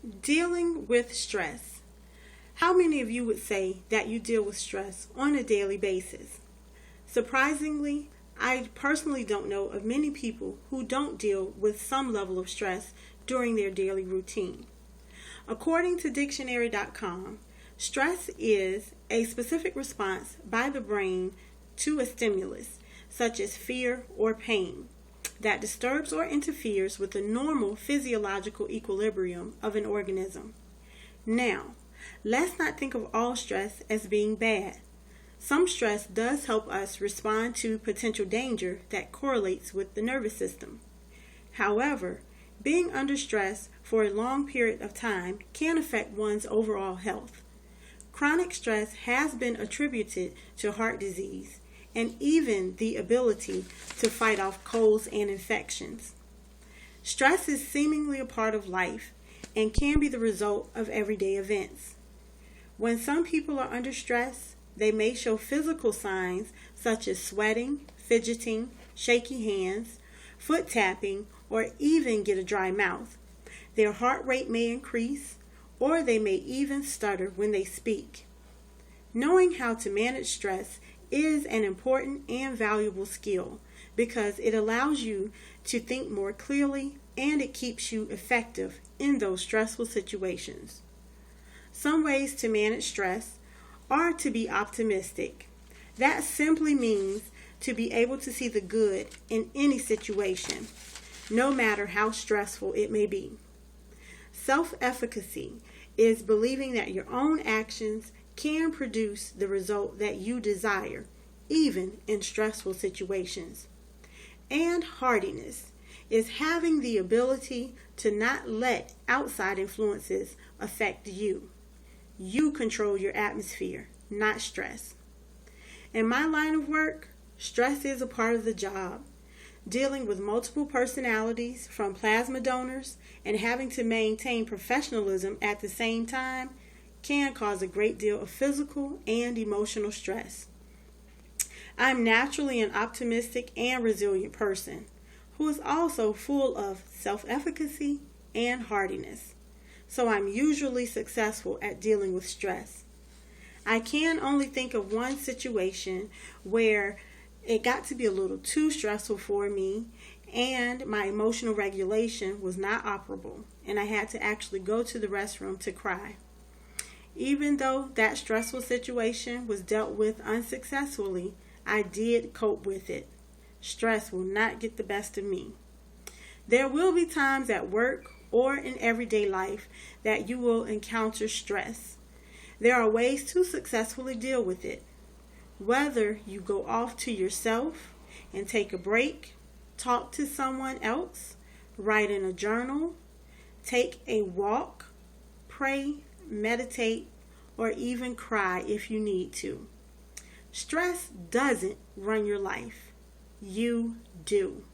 Dealing with stress. How many of you would say that you deal with stress on a daily basis? Surprisingly, I personally don't know of many people who don't deal with some level of stress during their daily routine. According to dictionary.com, stress is a specific response by the brain to a stimulus, such as fear or pain, that disturbs or interferes with the normal physiological equilibrium of an organism. Now, let's not think of all stress as being bad. Some stress does help us respond to potential danger that correlates with the nervous system. However, being under stress for a long period of time can affect one's overall health. Chronic stress has been attributed to heart disease and even the ability to fight off colds and infections. Stress is seemingly a part of life and can be the result of everyday events. When some people are under stress, they may show physical signs such as sweating, fidgeting, shaky hands, foot tapping, or even get a dry mouth. Their heart rate may increase, or they may even stutter when they speak. Knowing how to manage stress is an important and valuable skill because it allows you to think more clearly and it keeps you effective in those stressful situations. Some ways to manage stress are to be optimistic. That simply means to be able to see the good in any situation, no matter how stressful it may be. Self-efficacy is believing that your own actions can produce the result that you desire, even in stressful situations. And hardiness is having the ability to not let outside influences affect you. You control your atmosphere, not stress. In my line of work, stress is a part of the job. Dealing with multiple personalities from plasma donors and having to maintain professionalism at the same time can cause a great deal of physical and emotional stress. I'm naturally an optimistic and resilient person who is also full of self-efficacy and hardiness, so I'm usually successful at dealing with stress. I can only think of one situation where it got to be a little too stressful for me and my emotional regulation was not operable and I had to actually go to the restroom to cry. Even though that stressful situation was dealt with unsuccessfully, I did cope with it. Stress will not get the best of me. There will be times at work or in everyday life that you will encounter stress. There are ways to successfully deal with it. Whether you go off to yourself and take a break, talk to someone else, write in a journal, take a walk, pray, meditate, or even cry if you need to. Stress doesn't run your life. You do.